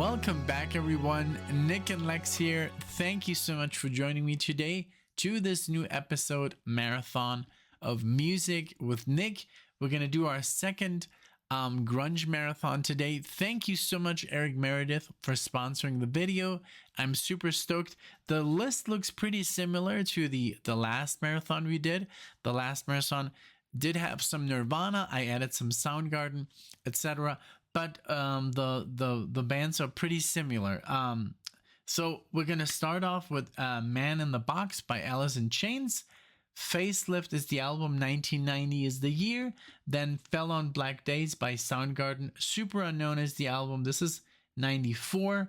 Welcome back, everyone. NicknLex here. Thank you so much for joining me today to this new episode marathon of music with Nick. We're gonna do our second grunge marathon today. Thank you so much, Eric Meredith, for sponsoring the video. I'm super stoked. The list looks pretty similar to the last marathon we did. The last marathon did have some Nirvana. I added some Soundgarden, etc. But the bands are pretty similar. So we're gonna start off with Man in the Box by Alice in Chains. Facelift is the album, 1990 is the year. Then Fell on Black Days by Soundgarden. Super Unknown is the album. This is 94.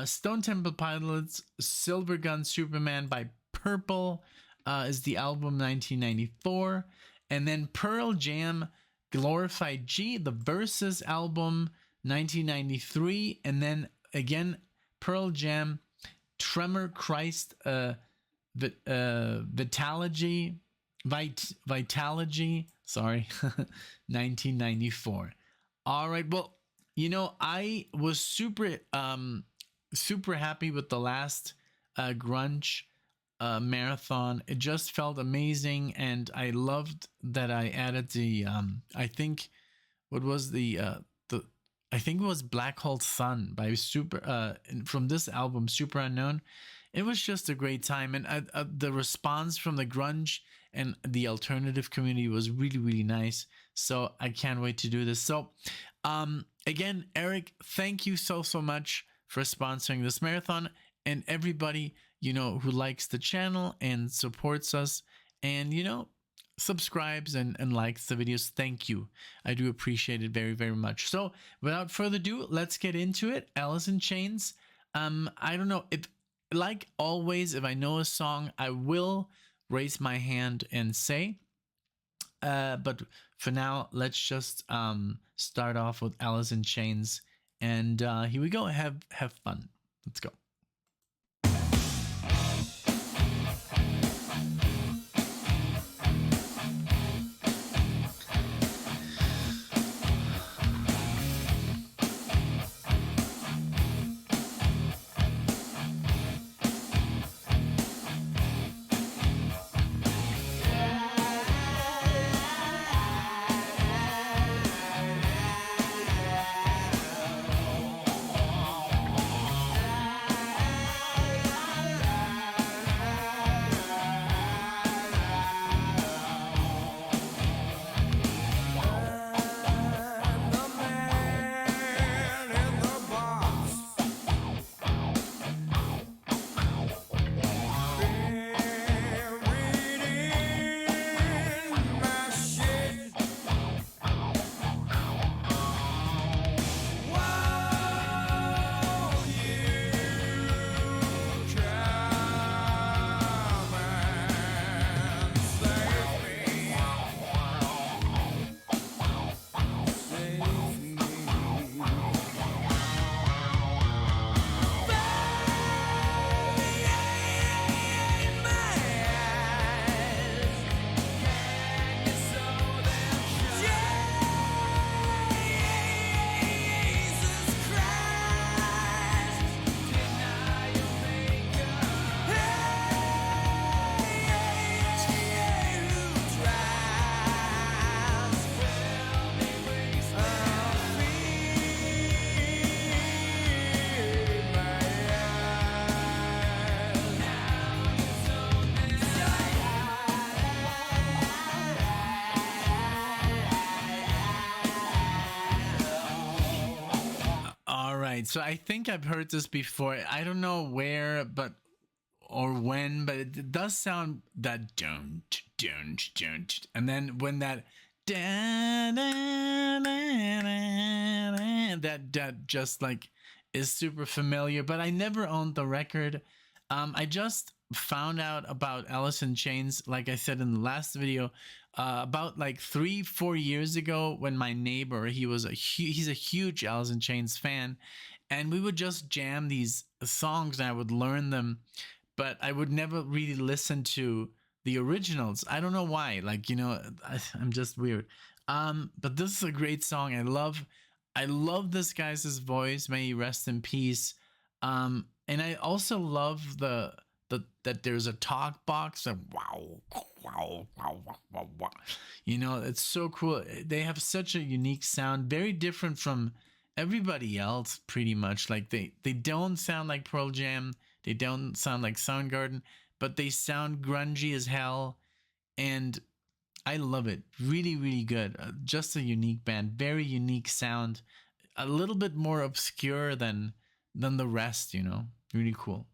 Stone Temple Pilots, Silvergun Superman by Purple is the album, 1994. And then Pearl Jam, Glorified G, the Versus album, 1993. And then again, Pearl Jam, Tremor Christ, Vitalogy, sorry, 1994. All right, well, you know, I was super happy with the last grunge marathon. It just felt amazing, and I loved that I added the I think what was I think it was Black Hole Sun by from this album, Super Unknown. It was just a great time, and the response from the grunge and the alternative community was really, really nice. So I can't wait to do this. So again, Eric, thank you so much for sponsoring this marathon, and everybody, you know, who likes the channel and supports us and, you know, subscribes and likes the videos. Thank you. I do appreciate it very, very much. So without further ado, let's get into it. Alice in Chains. I don't know if, like always, if I know a song, I will raise my hand and say, but for now, let's just start off with Alice in Chains, and here we go. Have fun. Let's go. So I think I've heard this before. I don't know where, or when, but it does sound that don't, and then when that that just like is super familiar. But I never owned the record. I just found out about Alice in Chains, like I said in the last video, about like 3-4 years ago, when my neighbor, he's a huge Alice in Chains fan, and we would just jam these songs and I would learn them, but I would never really listen to the originals. I don't know why, like, you know, I'm just weird. But this is a great song. I love I love this guy's voice. May he rest in peace. And I also love the that there's a talk box and wow, wow, wow, wow, wow, wow. You know, it's so cool. They have such a unique sound, very different from everybody else, pretty much. Like they don't sound like Pearl Jam, they don't sound like Soundgarden, but they sound grungy as hell, and I love it. Really, really good. Just a unique band, very unique sound, a little bit more obscure than the rest. You know, really cool.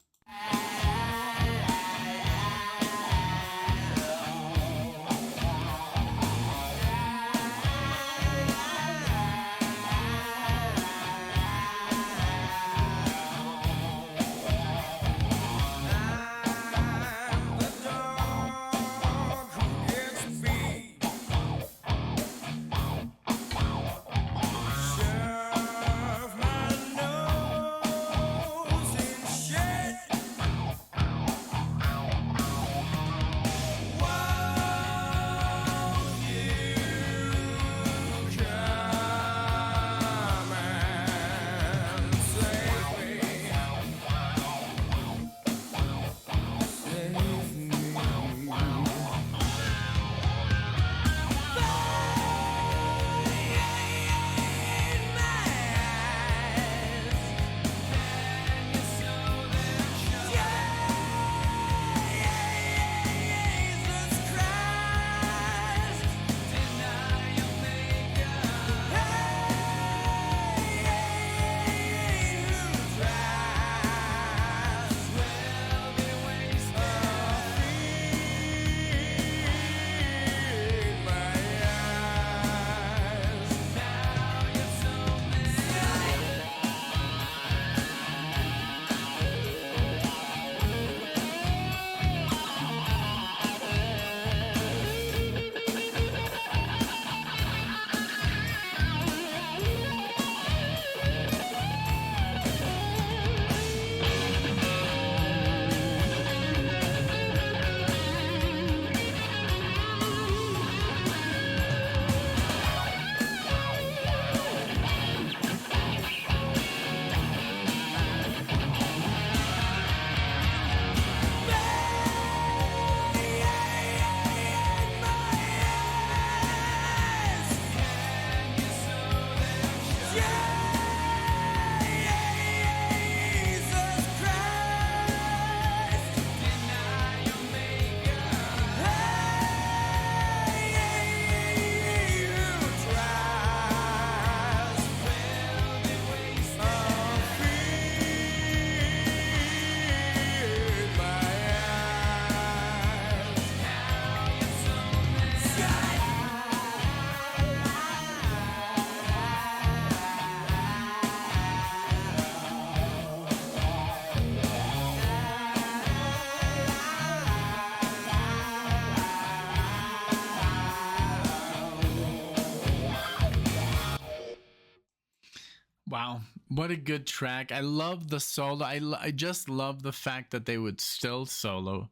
Wow, what a good track. I love the solo. I just love the fact that they would still solo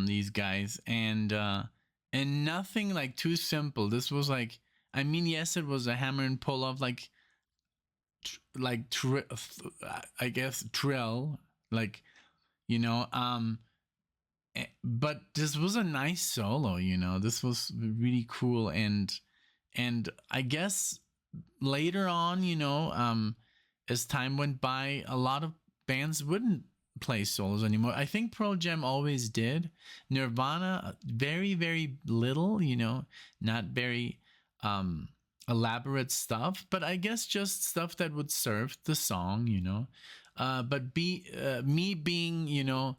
these guys, and nothing like too simple. This was like, I mean, yes, it was a hammer and pull off I guess trill, like, you know, but this was a nice solo, you know. This was really cool, and I guess later on, you know, as time went by, a lot of bands wouldn't play solos anymore. I think Pearl Jam always did. Nirvana, very, very little, you know, not very elaborate stuff, but I guess just stuff that would serve the song, you know. But me being, you know,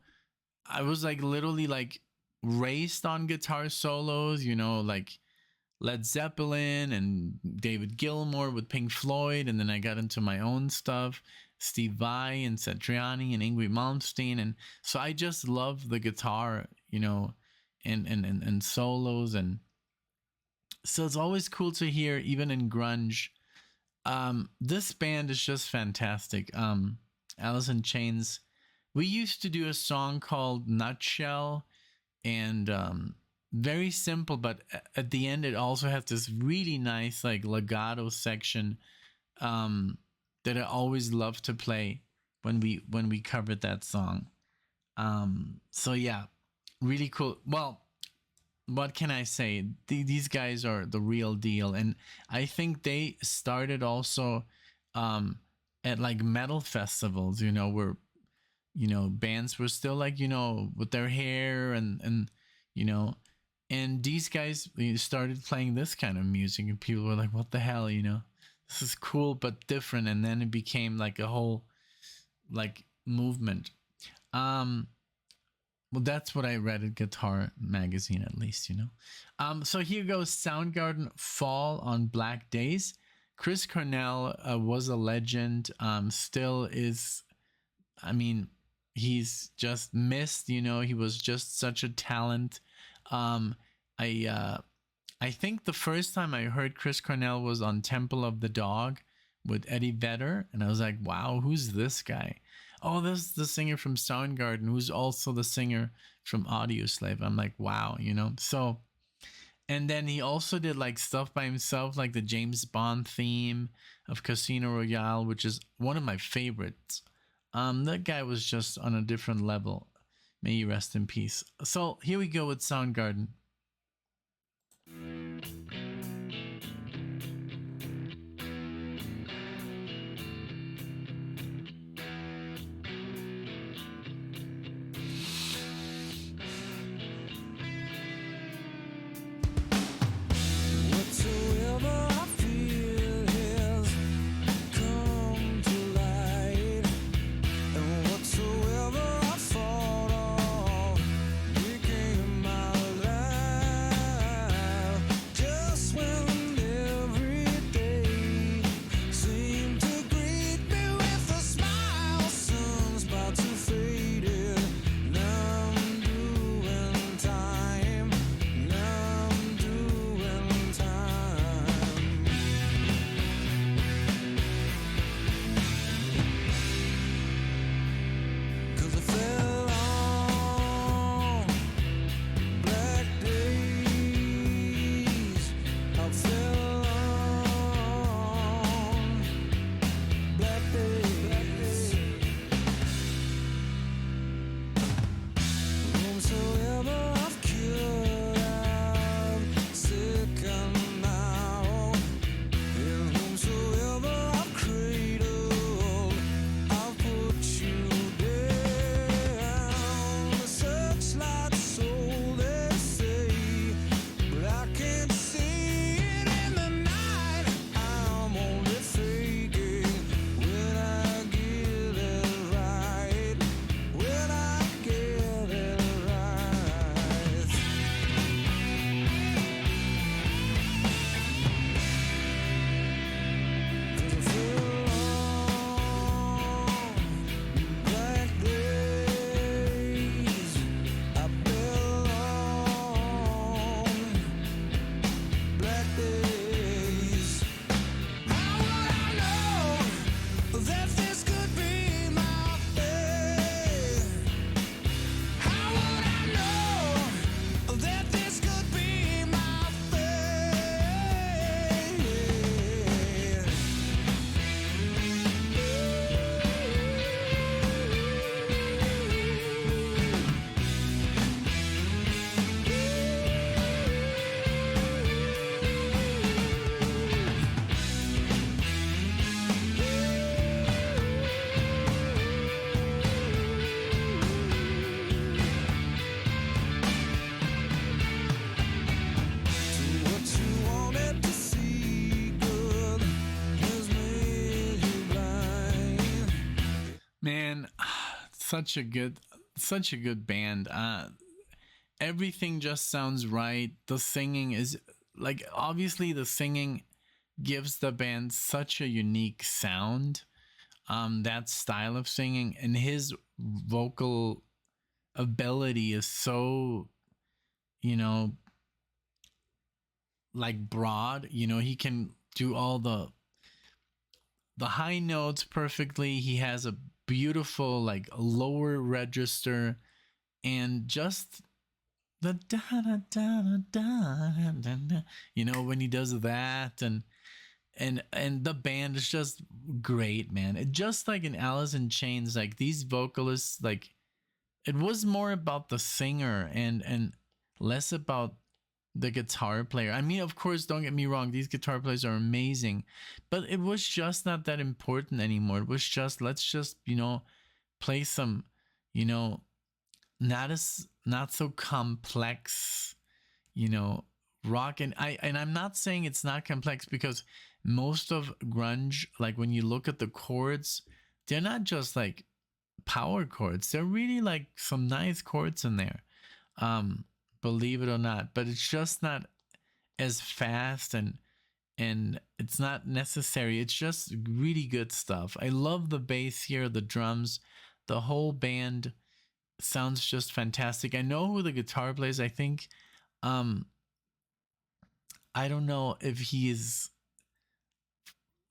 I was like literally like raised on guitar solos, you know, like Led Zeppelin and David Gilmour with Pink Floyd, and then I got into my own stuff, Steve Vai and Satriani and Ingrid Malmsteen, and so I just love the guitar, you know, and solos, and so it's always cool to hear, even in grunge. This band is just fantastic. Alice in Chains. We used to do a song called Nutshell, and very simple, but at the end it also has this really nice like legato section um, that I always love to play when we covered that song. So yeah, really cool. Well, what can I say? These guys are the real deal, and I think they started also um, at like metal festivals. You know, where bands were still like with their hair and you know, and these guys started playing this kind of music, and people were like, "What the hell?" This is cool but different, and then it became like a whole like movement. Um, well, that's what I read at Guitar Magazine, at least. So here goes Soundgarden Fall on Black Days. Chris Cornell was a legend, still is. I mean, he's just missed, he was just such a talent. Um, I I think the first time I heard Chris Cornell was on Temple of the Dog with Eddie Vedder, and I was like, wow, who's this guy? Oh, this is the singer from Soundgarden, who's also the singer from Audioslave. I'm like, wow. So, and then he also did like stuff by himself, like the James Bond theme of Casino Royale, which is one of my favorites. That guy was just on a different level. May you rest in peace. So here we go with Soundgarden. Man, such a good band. Everything just sounds right. The singing is like, obviously the singing gives the band such a unique sound. That style of singing, and his vocal ability is so, you know, like broad. He can do all the high notes perfectly. He has a beautiful like lower register, and just the da da da da da da, when he does that, and and the band is just great, man. It just like in Alice in Chains, like these vocalists, like it was more about the singer and less about the guitar player. I mean, of course, don't get me wrong, these guitar players are amazing, but it was just not that important anymore. It was just, let's just, play some, you know, not so complex, you know, rock. And I'm not saying it's not complex, because most of grunge, like when you look at the chords, they're not just like power chords. They're really like some nice chords in there. Um, Believe it or not, but it's just not as fast, and it's not necessary. It's just really good stuff. I love the bass here, the drums, the whole band sounds just fantastic. I know who the guitar plays. I think um I don't know if he is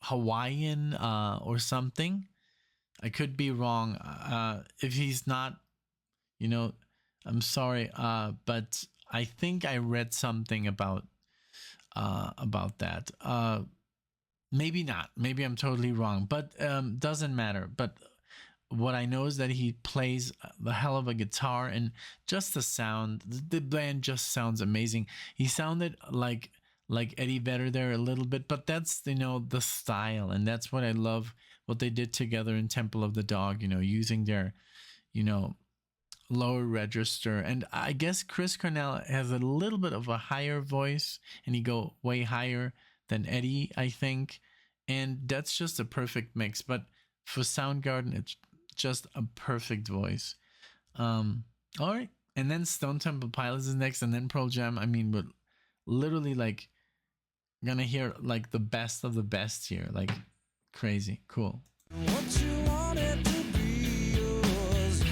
Hawaiian or something. I could be wrong. If he's not, you know, I'm sorry. But I think I read something about that. Maybe not. Maybe I'm totally wrong. But doesn't matter. But what I know is that he plays the hell of a guitar, and just the sound. The band just sounds amazing. He sounded like Eddie Vedder there a little bit, but that's the style, and that's what I love. What they did together in Temple of the Dog, using their you know lower register. And I guess Chris Cornell has a little bit of a higher voice, and he go way higher than Eddie, I think. And that's just a perfect mix. But for Soundgarden, it's just a perfect voice. All right. And then Stone Temple Pilots is next, and then Pearl Jam. I mean, but literally like gonna hear like the best of the best here. Like crazy. Cool. What you wanted to be yours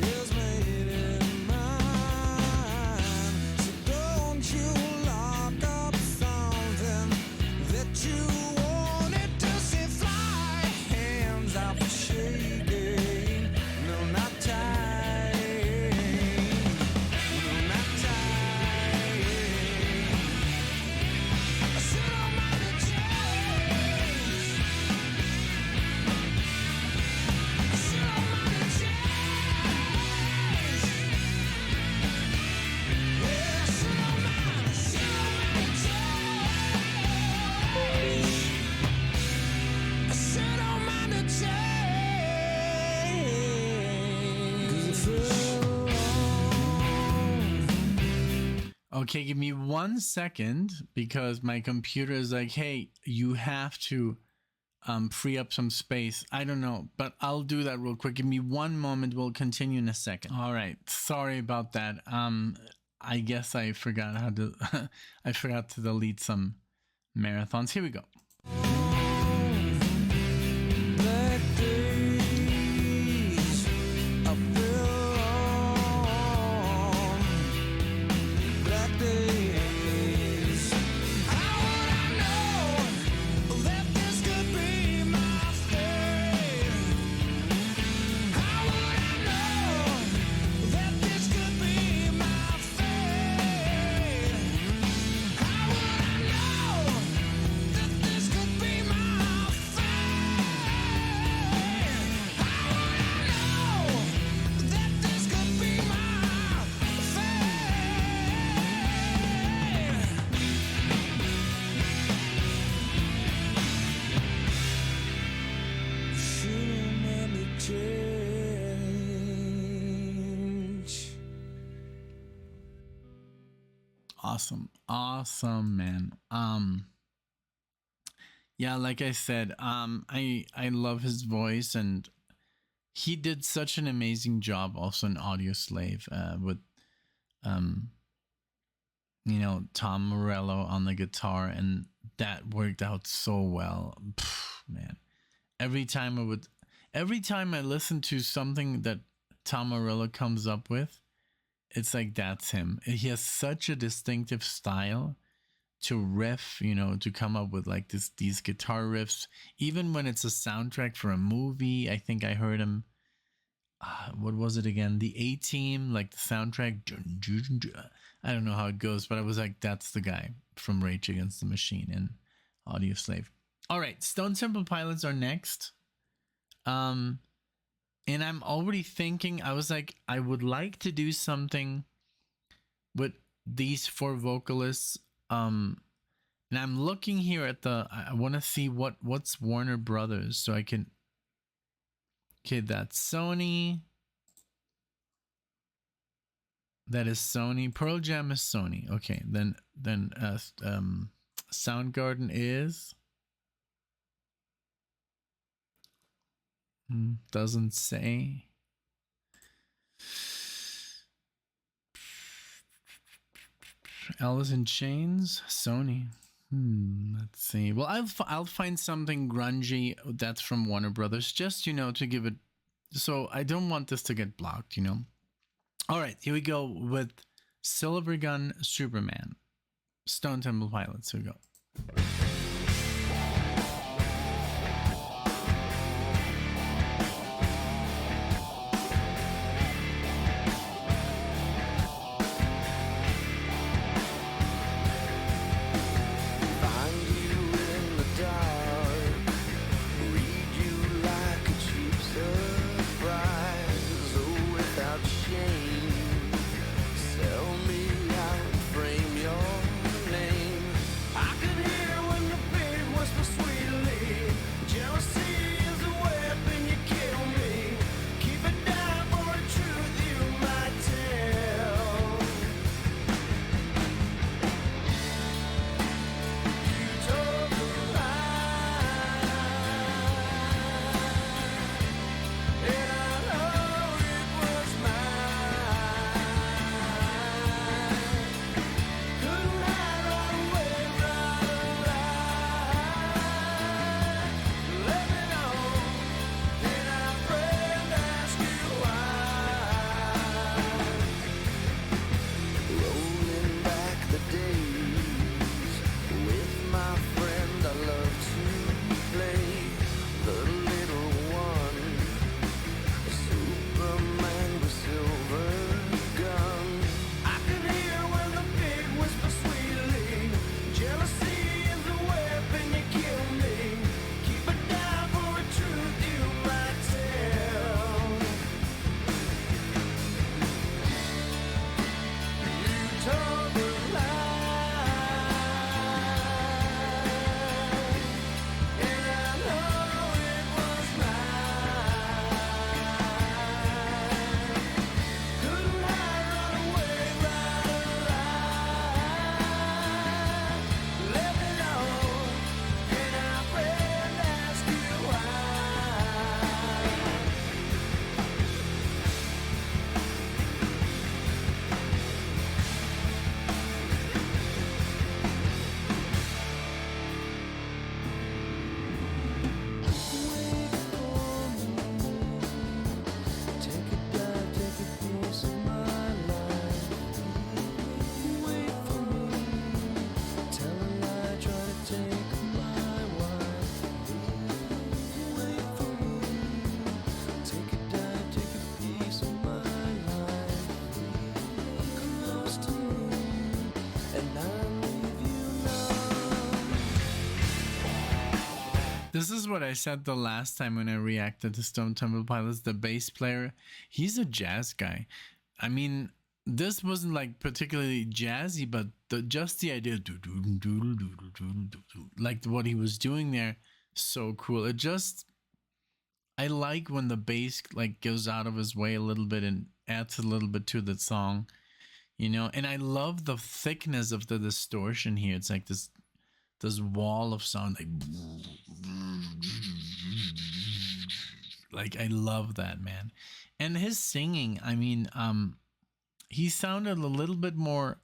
is made in mine. So don't you lock up something that you wanted to see fly. Hands up shaking. No, not tight. No, not tight. I said I'm out of change. I said I'm out of change. Yeah, I said I'm out of change. I said I'm out of change. 'Cause it fell wrong. Okay, give me 1 second, because my computer is like, hey, you have to free up some space. I don't know, but I'll do that real quick. Give me one moment. We'll continue in a second. All right. Sorry about that. I guess I forgot how to I forgot to delete some marathons. Here we go. Black days, I feel alone. Black days. How would I know that this could be my fate? How would I know that this could be my fate? How would I know that this could be my fate? How would I know that this could be my fate? Shouldn't let me change. Awesome, man. Yeah, like I said, I love his voice, and he did such an amazing job also in Audio Slave, with um Tom Morello on the guitar, and that worked out so well. Man, every time I listen to something that Tom Morello comes up with, it's like that's him. He has such a distinctive style to riff, to come up with like these guitar riffs. Even when it's a soundtrack for a movie, I think I heard him. What was it again? The A-Team, like the soundtrack. I don't know how it goes, but I was like, that's the guy from Rage Against the Machine and Audio Slave. All right, Stone Temple Pilots are next. And I'm already thinking. I was like, I would like to do something with these four vocalists. And I'm looking here at the. I want to see what's Warner Brothers, so I can. Okay, that's Sony. That is Sony. Pearl Jam is Sony. Okay, then Soundgarden is. Doesn't say. Alice in Chains, Sony. Let's see. Well, I'll find something grungy that's from Warner Brothers, just to give it. So I don't want this to get blocked. All right, here we go with Silvergun Superman, Stone Temple Pilots. Here we go. This is what I said the last time when I reacted to Stone Temple Pilots. The bass player, he's a jazz guy. I mean, this wasn't like particularly jazzy, but just the idea, like what he was doing there, so cool. I like when the bass like goes out of his way a little bit and adds a little bit to the song, And I love the thickness of the distortion here. It's like this wall of sound, like I love that, man. And his singing, I mean, he sounded a little bit more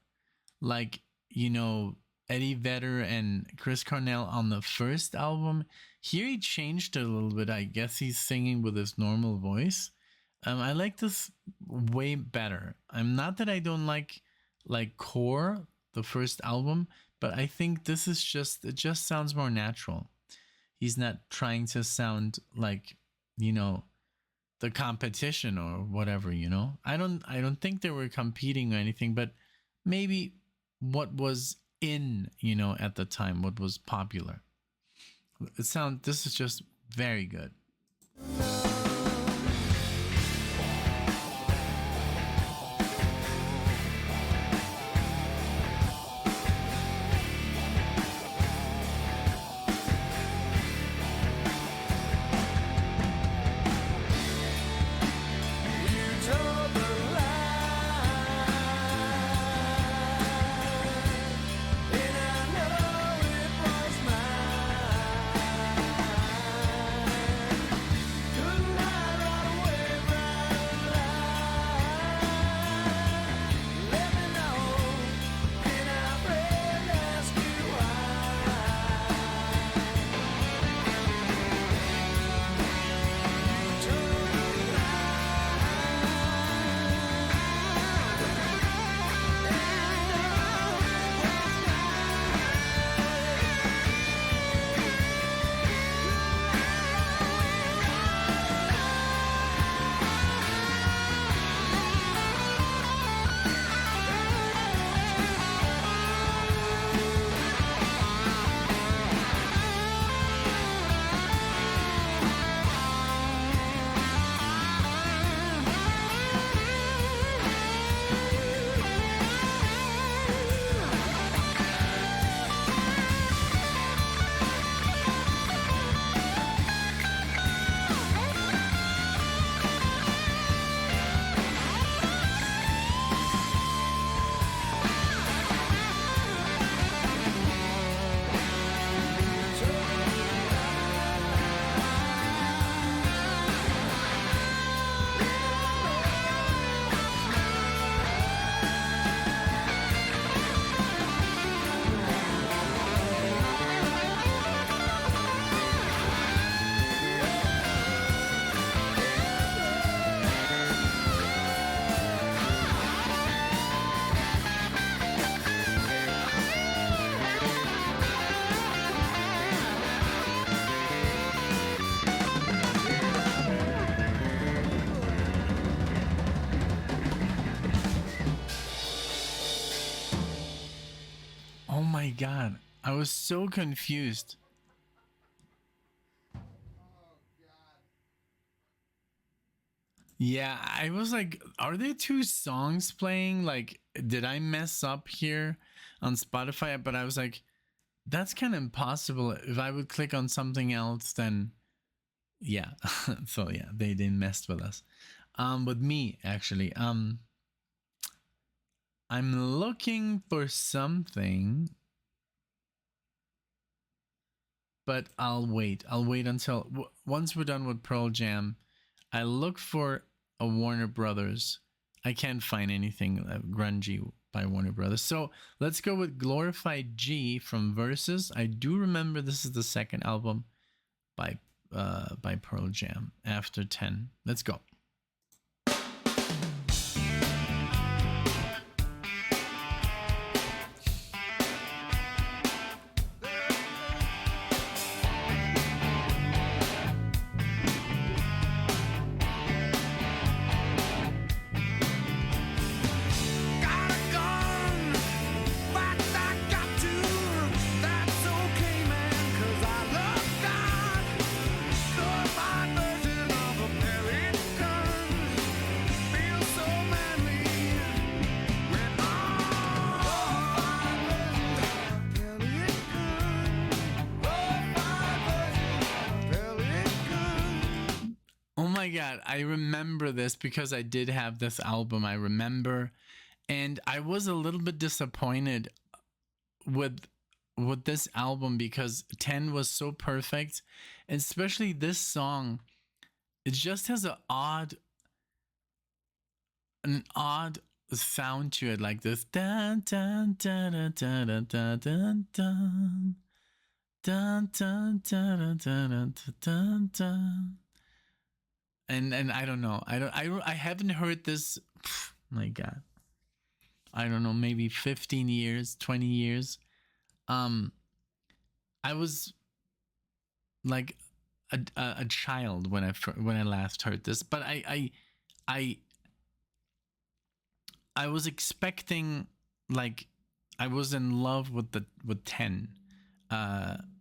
like Eddie Vedder and Chris Cornell on the first album. Here he changed it a little bit. I guess he's singing with his normal voice. I like this way better. I'm not that I don't like Core, the first album, but I think this is it just sounds more natural. He's not trying to sound like, the competition or whatever, I don't think they were competing or anything, but maybe what was in, at the time, what was popular. This is just very good. Oh my god, I was so confused. Yeah, I was like, are there two songs playing? Like, did I mess up here on Spotify? But I was like, that's kind of impossible. If I would click on something else, then yeah. So yeah, they didn't mess with us. With me actually. I'm looking for something, but I'll wait. I'll wait until once we're done with Pearl Jam. I look for a Warner Brothers. I can't find anything grungy by Warner Brothers. So let's go with Glorified G from Versus. I do remember this is the second album by Pearl Jam, After 10. Let's go. Oh my god, I remember this because I did have this album. I remember, and I was a little bit disappointed with this album because 10 was so perfect, and especially this song. It just has an odd sound to it, like this dun dun dun dun dun dun dun dun dun dun dun dun dun dun. And I don't know. I haven't heard this. My God. I don't know. Maybe 15 years, 20 years. I was like a child when I last heard this, but I was expecting, like, I was in love with 10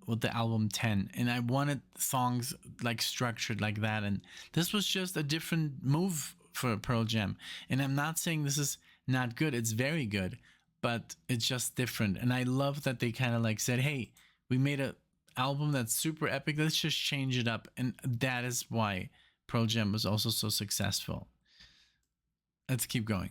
with the album 10, and I wanted songs like structured like that, and this was just a different move for Pearl Jam. And I'm not saying this is not good, it's very good, but it's just different. And I love that they kind of like said, hey, we made a album that's super epic, let's just change it up. And that is why Pearl Jam was also so successful. Let's keep going.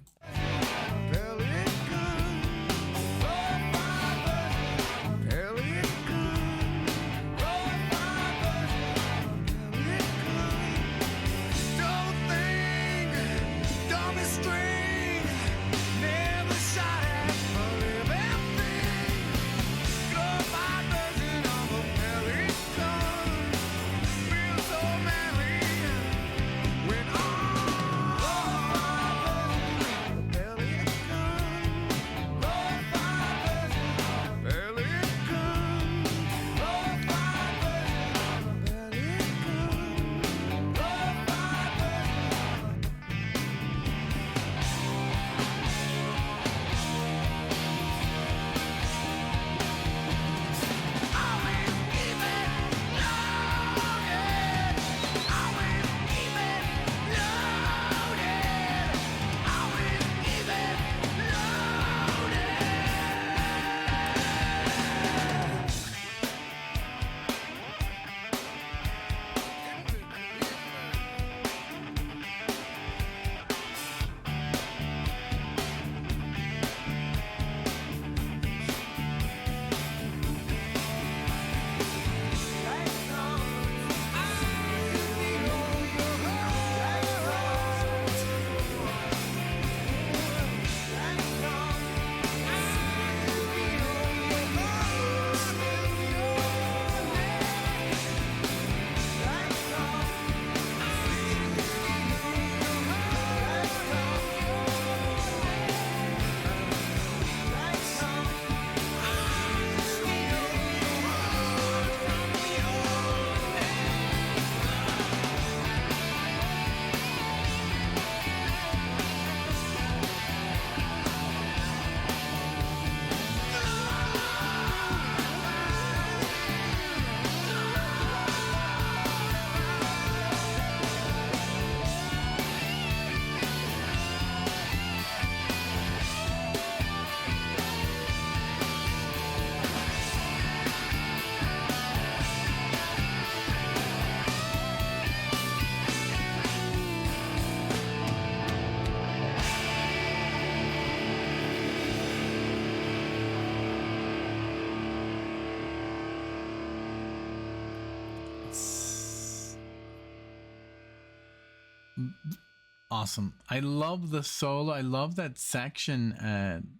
Awesome. I love the solo. I love that section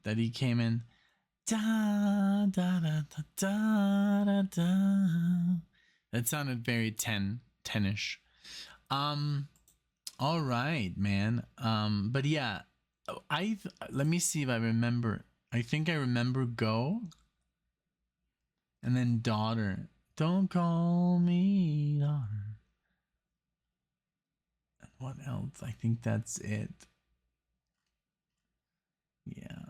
that he came in. Da, da, da, da, da, da. That sounded very 10-ish. All right, man. But yeah, let me see if I remember. I think I remember Go. And then Daughter. Don't call me daughter. What else? I think that's it. Yeah.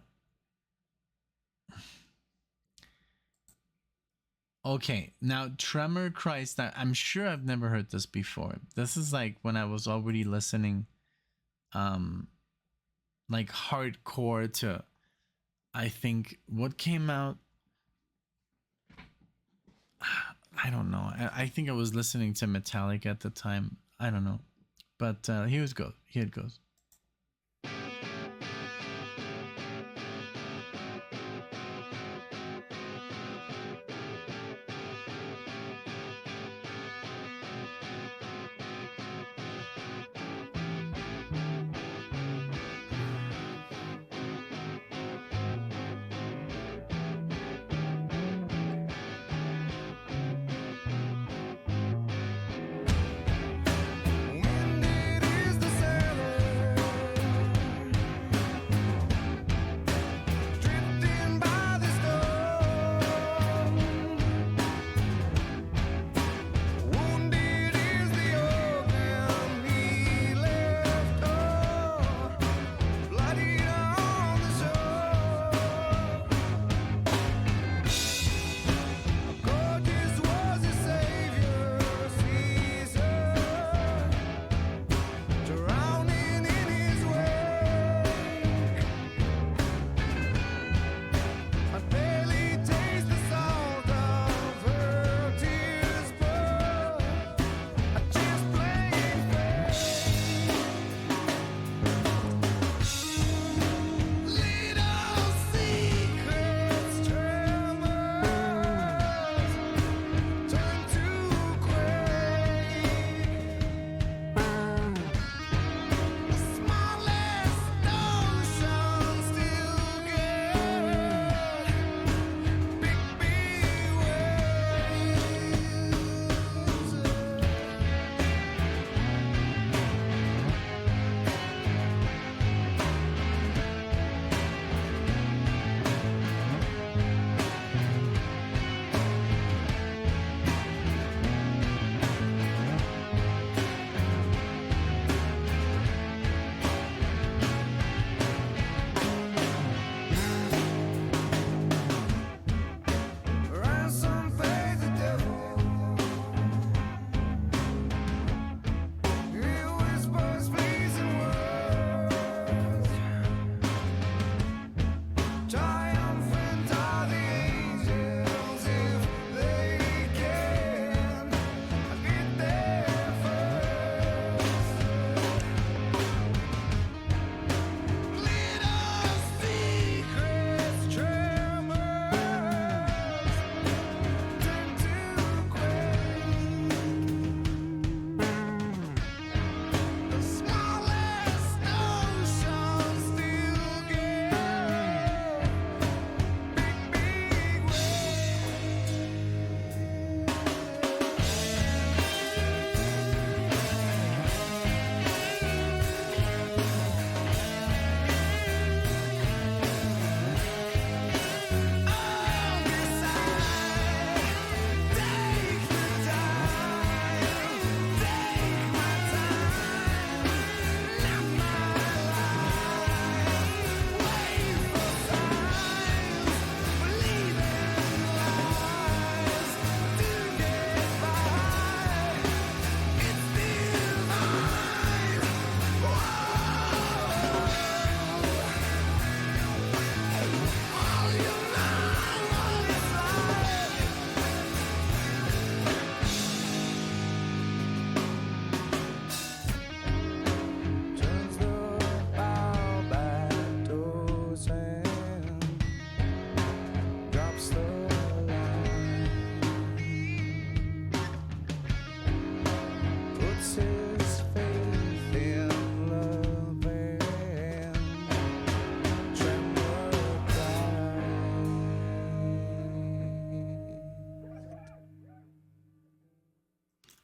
Okay, now Tremor Christ. I'm sure I've never heard this before. This is like when I was already listening, like hardcore to, I think, what came out. I don't know. I think I was listening to Metallica at the time. I don't know. But here it goes. Here it goes.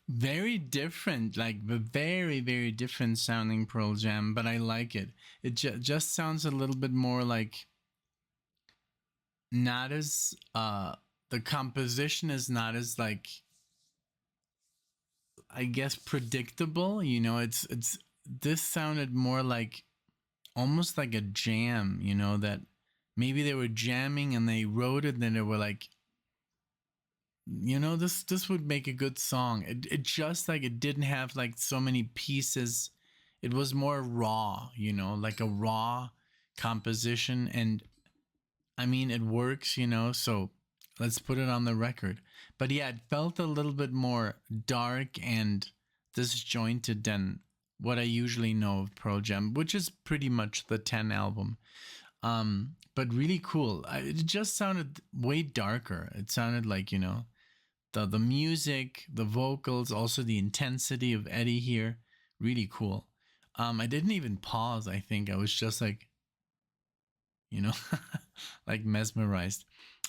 Very different, like very, very different sounding Pearl Jam, but I like it. It just sounds a little bit more like, not as the composition is not as, like, I guess, predictable. It's this sounded more like, almost like a jam, that maybe they were jamming and they wrote it and then they were like, this would make a good song. It just, like, it didn't have like so many pieces. It was more raw, like a raw composition. And I mean, it works, so let's put it on the record. But yeah, it felt a little bit more dark and disjointed than what I usually know of Pearl Jam, which is pretty much the 10 album. But really cool. It just sounded way darker. It sounded like, the music, the vocals, also the intensity of Eddie here, really cool. I didn't even pause. I think I was just like, like mesmerized.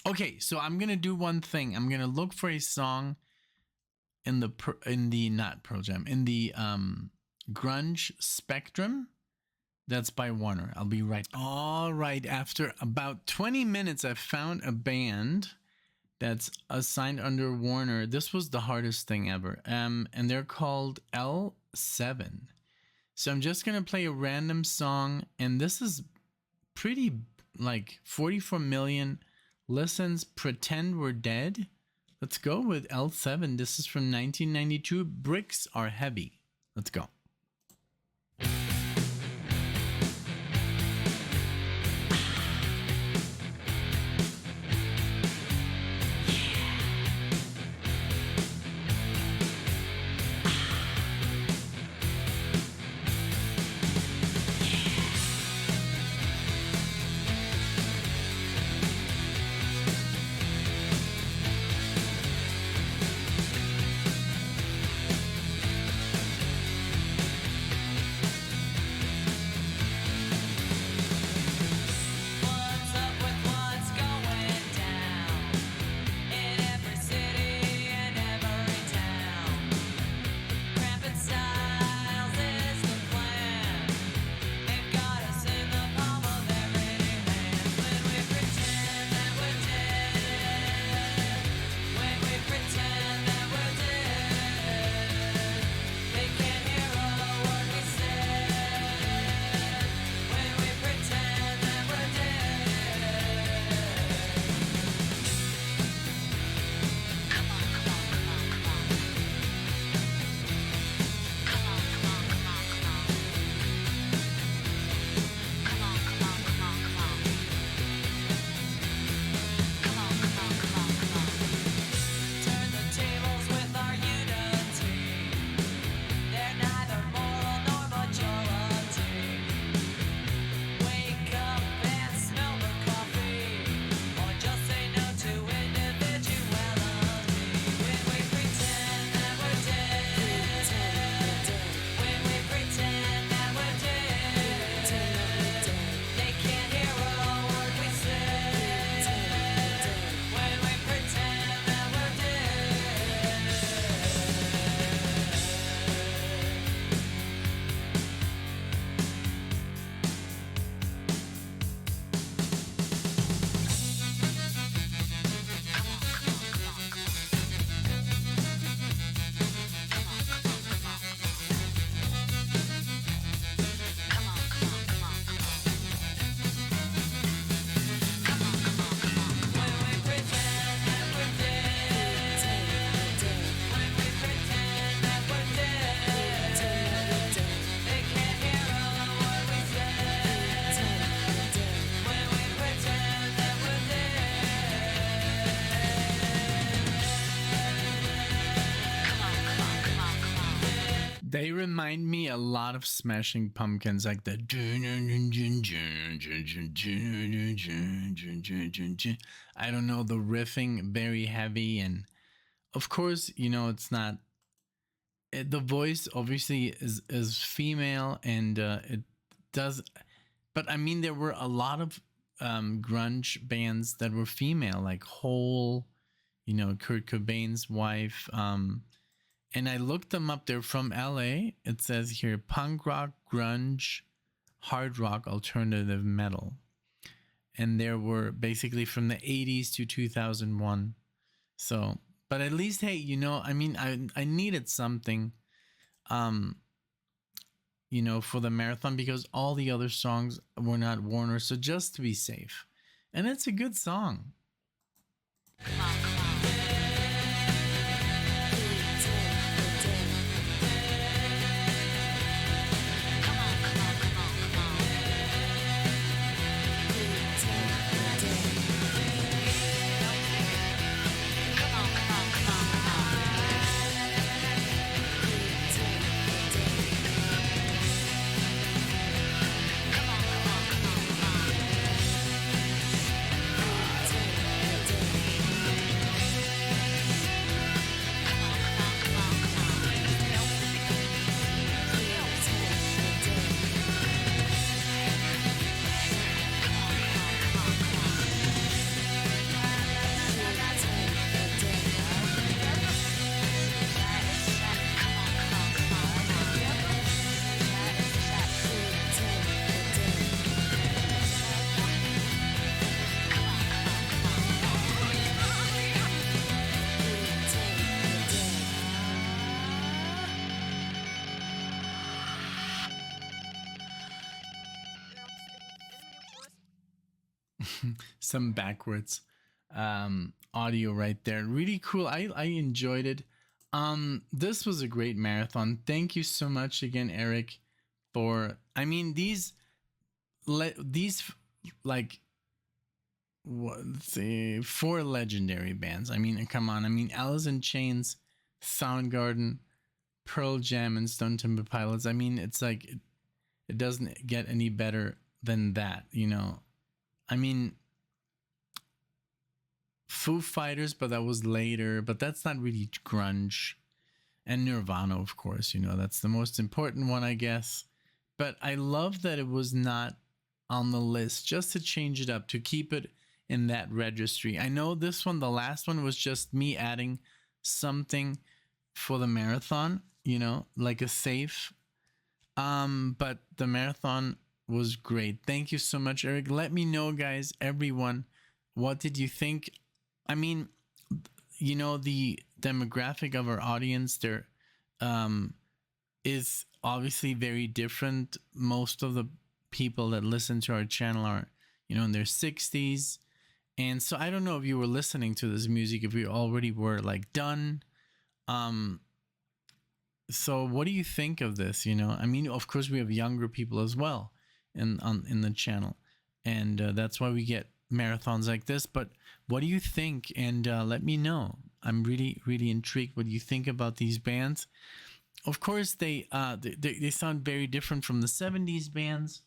Okay, so I'm gonna do one thing. I'm gonna look for a song in the not Pearl Jam, in the Grunge spectrum that's by Warner. I'll be right. All right, after about 20 minutes, I found a band that's assigned under Warner. This was the hardest thing ever. And they're called L7. So I'm just gonna play a random song, and this is pretty, like, 44 million listens. Pretend We're Dead. Let's go with L7. This is from 1992. Bricks Are Heavy. Let's go. They remind me a lot of Smashing Pumpkins, like the I don't know, the riffing very heavy, and of course, it's not the voice obviously is female, and it does, but I mean there were a lot of grunge bands that were female, like Hole, Kurt Cobain's wife, And I looked them up. They're from LA. It says here punk rock, grunge, hard rock, alternative metal. And there were basically from the 80s to 2001. So, but at least, hey, you know, I mean, I needed something, you know, for the marathon because all the other songs were not Warner. So just to be safe. And it's a good song. Some backwards audio right there. Really cool. I enjoyed it. This was a great marathon. Thank you so much again, Eric, for I mean these like let's see, 4 legendary bands. I mean, come on. I mean, Alice in Chains, Soundgarden, Pearl Jam, and Stone Temple Pilots. I mean, it's like it doesn't get any better than that, you know. I mean, Foo Fighters, but that was later. But that's not really grunge. And Nirvana, of course, you know, that's the most important one, I guess. But I love that it was not on the list, just to change it up, to keep it in that registry. I know this one, the last one, was just me adding something for the marathon, you know, like a safe. But the marathon was great. Thank you so much, Eric. Let me know, guys, everyone, what did you think? I mean, you know, the demographic of our audience there is obviously very different. Most of the people that listen to our channel are, you know, in their 60s. And so I don't know if you were listening to this music, if we already were like done. So what do you think of this? You know, I mean, of course we have younger people as well in the channel. And that's why we get marathons like this. But what do you think? And let me know. I'm really, really intrigued what you think about these bands. Of course, they sound very different from the 70s bands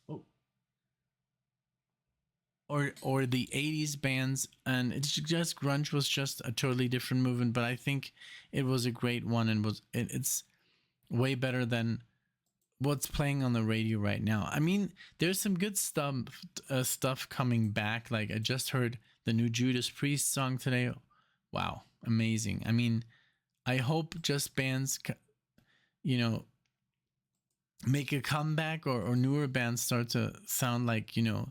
or the 80s bands, and it's just grunge was just a totally different movement. But I think it was a great one, and it's way better than what's playing on the radio right now. I mean, there's some good stuff coming back. Like I just heard the new Judas Priest song today. Wow, amazing. I mean, I hope just bands, you know, make a comeback, or newer bands start to sound like, you know,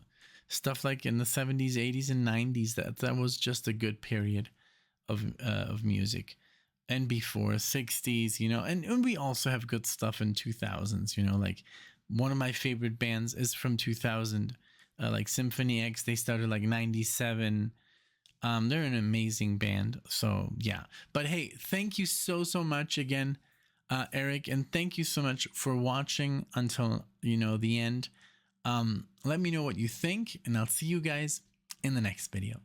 stuff like in the 70s, 80s, and 90s. That was just a good period of music. And before 60s, you know, and we also have good stuff in 2000s, you know, like one of my favorite bands is from 2000, like Symphony X. They started like 97. They're an amazing band. So yeah, but hey, thank you so much again, Eric, and thank you so much for watching until, you know, the end. Let me know what you think, and I'll see you guys in the next video.